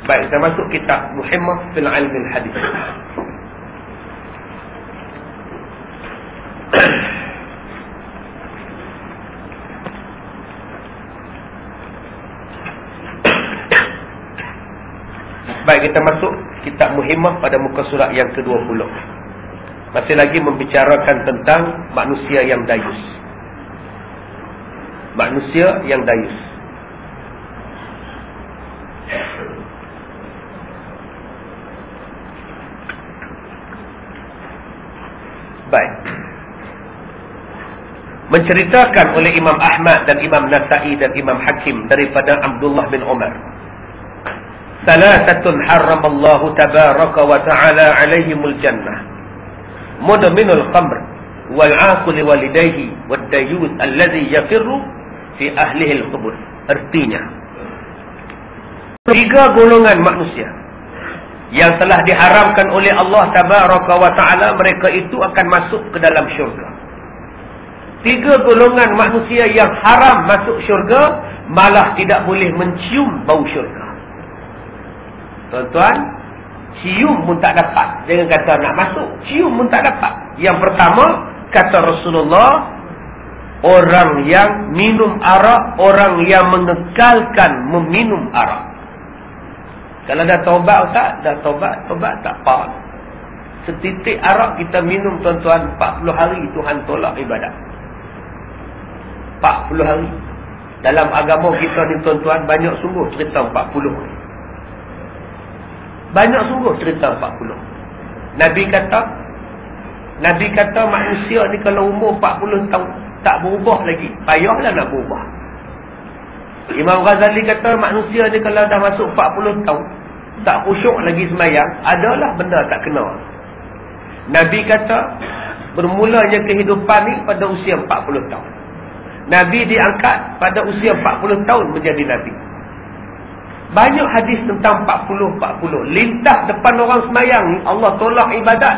Baik, kita masuk kitab Muhimmah fil Ilm al-Hadis. Baik, kita masuk kitab Muhimmah pada muka surat yang ke-20. Masih lagi membicarakan tentang manusia yang dayus. Manusia yang dayus. Baik. Menceritakan oleh Imam Ahmad dan Imam Nasa'i dan Imam Hakim daripada Abdullah bin Umar. Salasatun harramallahu tabaraka wa ta'ala alaihimul jannah. Mudminul khamr wal-aqul walidayhi wad-dayus alladhi yafirru fi ahlihi al-qubur. Artinya, 3 golongan manusia yang telah diharamkan oleh Allah tabaraka wa ta'ala, mereka itu akan masuk ke dalam syurga. 3 golongan manusia yang haram masuk syurga, malah tidak boleh mencium bau syurga. Tuan-tuan, cium pun tak dapat. Jangan kata nak masuk, cium pun tak dapat. Yang pertama, kata Rasulullah, orang yang minum arak, orang yang mengekalkan meminum arak. Kalau dah taubat tak? Dah taubat tak apa. Setitik arak kita minum, tuan-tuan, 40 hari Tuhan tolak ibadat. 40 hari. Dalam agama kita ni, tuan-tuan, banyak sungguh cerita 40 hari. Banyak sungguh cerita 40. Nabi kata manusia ni kalau umur 40 tahun tak berubah lagi, payahlah nak berubah. Imam Ghazali kata manusia ni kalau dah masuk 40 tahun tak khusyuk lagi sembahyang, adalah benda tak kena. Nabi kata bermulanya kehidupan ni pada usia 40 tahun. Nabi diangkat pada usia 40 tahun menjadi Nabi. Banyak hadis tentang 40. Lintas depan orang sembahyang ni, Allah tolak ibadat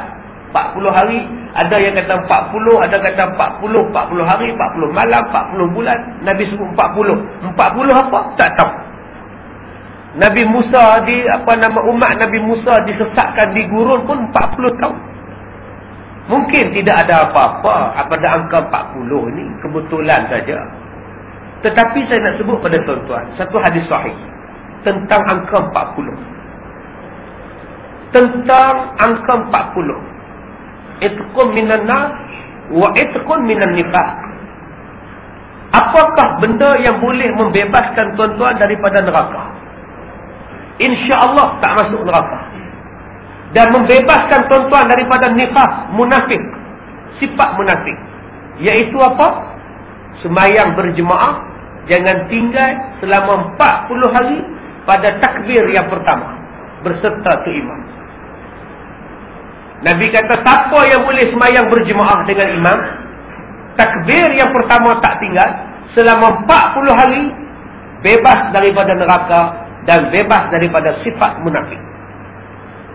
40 hari. Ada yang kata 40, ada kata 40 hari, 40 malam, 40 bulan. Nabi sebut 40. 40 apa? Tak tahu. Nabi Musa umat Nabi Musa disesatkan di gurun pun 40 tahun. Mungkin tidak ada apa-apa pada angka 40 ni, kebetulan saja. Tetapi saya nak sebut pada tuan-tuan satu hadis sahih tentang angka 40. Tentang angka 40. Itqun minan nar wa itqun minan nifaq. Apakah benda yang boleh membebaskan tuan-tuan daripada neraka? InsyaAllah tak masuk neraka. Dan membebaskan tuan-tuan daripada nifaq, munafik. Sifat munafik. Iaitu apa? Sembahyang berjemaah, jangan tinggal selama 40 hari pada takbir yang pertama berserta tu imam. Nabi kata siapa yang boleh sembahyang berjemaah dengan imam, takbir yang pertama tak tinggal selama 40 hari, bebas daripada neraka dan bebas daripada sifat munafik.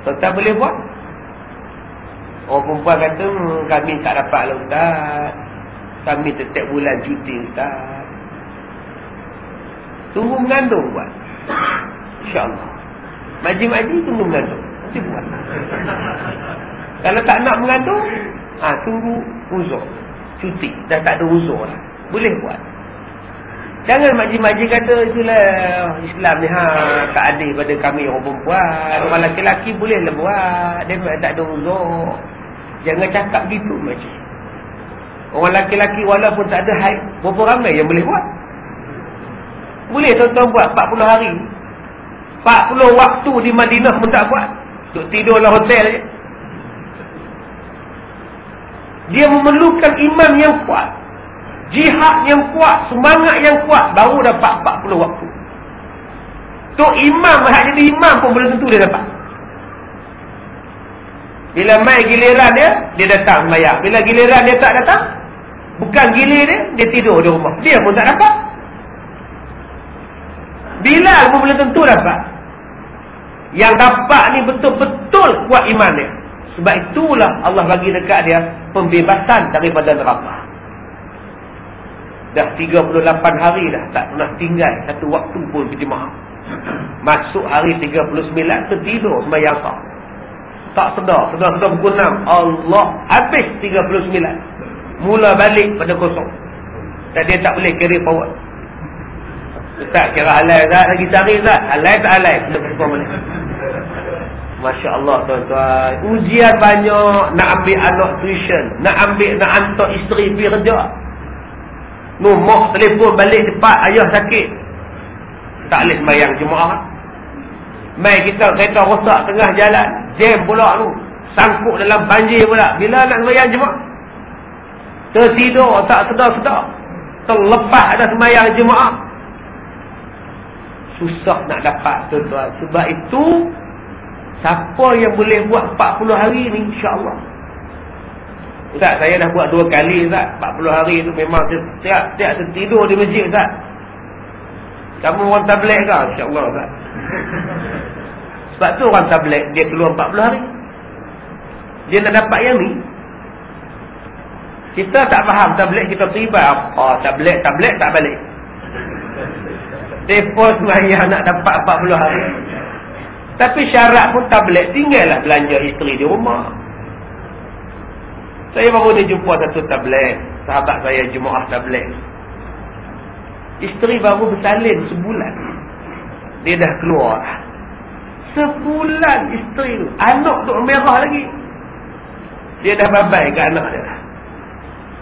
Tuan-tuan boleh buat? Orang perempuan kata kami tak dapat lah Ustaz, kami setiap bulan cuti Ustaz. Tunggu mengandung buat, InsyaAllah. Maji-maji tunggu mengandung, nanti buat. Kalau tak nak mengandung, tunggu uzur, cuti. Dah tak ada uzur lah, boleh buat. Jangan maji-maji kata itulah Islam ni tak adil pada kami orang perempuan. Orang lelaki bolehlah buat, dia tak ada uzur. Jangan cakap gitu maji. Orang lelaki walaupun tak ada haid, berapa ramai yang boleh buat? Boleh tuan-tuan buat 40 hari. 40 waktu di Madinah pun tak buat. Duk tidurlah hotel je. Dia memerlukan iman yang kuat, jihad yang kuat, semangat yang kuat, baru dapat 40 waktu. Tok imam, jadi imam pun belum tentu dia dapat. Bila mai giliran dia datang sembahyang. Bila giliran dia tak datang, bukan gilir dia tidur di rumah, dia pun tak dapat. Bilal pun belum tentu dapat. Yang dapat ni betul-betul kuat iman dia. Sebab itulah Allah bagi dekat dia pembebasan daripada neraka. Dah 38 hari dah tak pernah tinggal satu waktu pun berjemaah. Masuk hari 39 tertidur sembahyang sah. Tak sedar pukul 6. Allah, habis 39. Mula balik pada kosong. Dan dia tak boleh carry forward. Tak kira halal tak lagi cari tak. Halal tak halal. Kena perform balik. Masya Allah tuan-tuan. Ujian banyak. Nak ambil anak tuition. Nak hantar isteri pergi kerja. Nombor telefon balik cepat. Ayah sakit. Tak boleh sembahyang jemaah. Mai kita kereta rosak tengah jalan. Jam pula tu. Sangkut dalam banjir pula. Bila nak sembahyang jemaah? Tertidur. Tak sedar-sedar. Terlepas ada sembahyang jemaah. Susah nak dapat tuan-tuan. Sebab itu, siapa yang boleh buat 40 hari ni, insya-Allah. Ustaz, saya dah buat 2 kali Ustaz. 40 hari tu memang tiap tertidur di masjid Ustaz. Kamu orang tablet ke? Insya-Allah Ustaz. Sebab tu orang tablet dia keluar 40 hari. Dia nak dapat yang ni. Kita tak faham tablet kita tiba. Tablet tak balik. Telefon semaya nak dapat 40 hari. Tapi syarat pun tablet tinggallah belanja isteri di rumah. Saya baru dia jumpa satu tablet. Sahabat saya jemaah tablet. Isteri baru bersalin sebulan. Dia dah keluar. Sebulan isteri tu. Anak tu merah lagi. Dia dah bye-bye ke anak dia.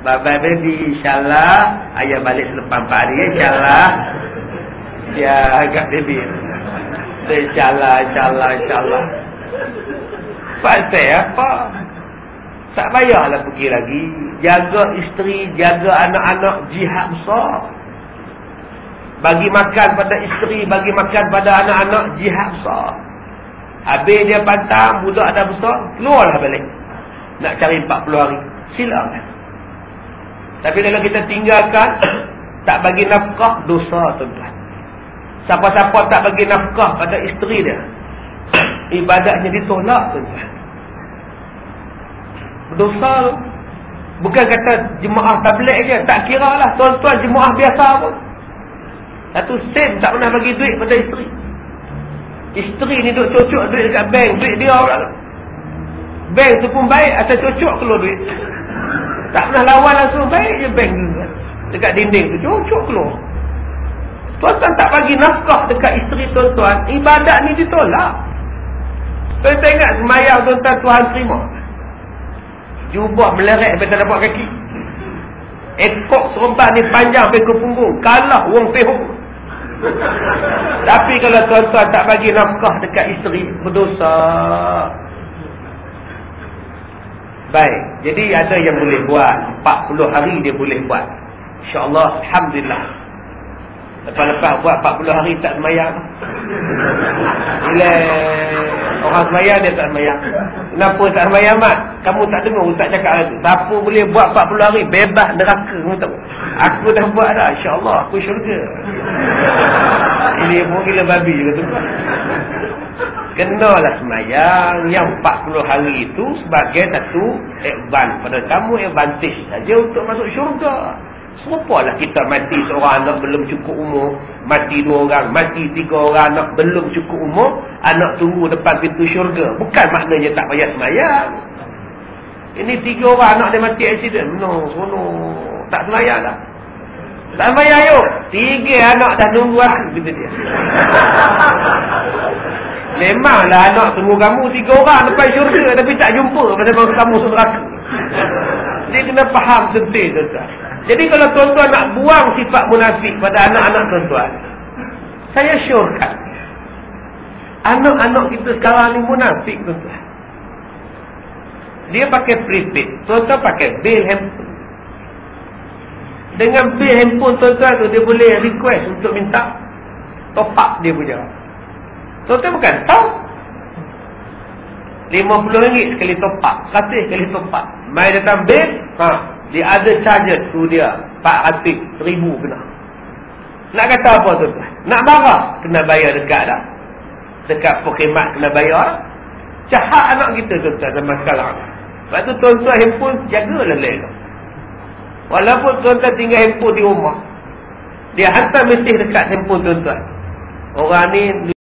Bye-bye baby. InsyaAllah. Ayah balik selepas 4 hari. InsyaAllah. Ya agak baby. InsyaAllah. Pasal apa? Tak payahlah pergi lagi. Jaga isteri, jaga anak-anak, jihad besar. Bagi makan pada isteri, bagi makan pada anak-anak, jihad besar. Habis dia pantang, budak dah besar, keluarlah balik. Nak cari 40 hari. Silakan. Tapi kalau kita tinggalkan, tak bagi nafkah, dosa tuan-tuan. Siapa-siapa tak bagi nafkah pada isteri dia, ibadahnya ditolak tuan-tuan. Berdosa tu. Bukan kata jemaah tabligh je. Tak kira lah tuan-tuan jemaah biasa pun. Satu sen tak pernah bagi duit pada isteri. Isteri ni duk cocok duit dekat bank. Duit dia orang. Bank tu pun baik. Asal cocok keluar duit. Tak pernah lawan langsung. Baik je bank tu. Dekat dinding tu cocok keluar. Tuan-tuan tak bagi nafkah dekat isteri tuan-tuan. Ibadat ni ditolak. Tuan-tuan ingat semayang tuan-tuan Tuhan terima. Jubah melerek sampai tak dapat kaki. Ekor serempak ni panjang sampai ke punggung. Kalah wong pehuk. Tapi kalau tuan-tuan tak bagi nafkah dekat isteri, berdosa. Baik. Jadi ada yang boleh buat 40 hari dia boleh buat. InsyaAllah. Alhamdulillah. Lepas-lepas buat 40 hari tak semayang. Bila orang semayang dia tak semayang. Kenapa tak semayang mat? Kamu tak dengar ustaz cakap tu. Siapa boleh buat 40 hari bebas neraka. Kamu tahu? Aku dah buat dah. InsyaAllah aku syurga. Ini pun gila babi juga tu. Kenalah semayang. Yang 40 hari itu sebagai satu advance pada kamu, advantage saja untuk masuk syurga. Serupalah kita mati seorang anak belum cukup umur, mati 2 orang, mati 3 orang anak belum cukup umur, anak tunggu depan pintu syurga. Bukan maknanya tak payah semayang. Ini 3 orang anak dia mati accident. No, tak semayang dah. Tak semayang yuk. 3 anak dah nunggu aku, kata dia. Memanglah anak tunggu kamu 3 orang depan syurga, tapi tak jumpa pada masa kamu neraka. Dia kena faham sentil tuan-tuan. Jadi kalau tuan-tuan nak buang sifat munafik pada anak-anak tuan-tuan, saya syorkan anak-anak kita sekarang ni munafik tuan-tuan. Dia pakai prepaid, tuan-tuan pakai bil handphone. Dengan bil handphone tuan-tuan tu dia boleh request untuk minta top up dia punya. Tuan-tuan bukan tahu RM50 sekali top up, 100 sekali top up. Mai datang bil, dia ada charges tu dia 400, 1000 kena. Nak kata apa tuan-tuan? Nak marah, kena bayar dekat dah. Dekat pokemart kena bayar. Jahat anak kita tuan-tuan zaman sekarang. Sebab tu tuan-tuan handphone jagalah lelak. Walaupun tuan-tuan tinggal handphone di rumah, dia hantar mesej dekat handphone tuan-tuan. Orang ni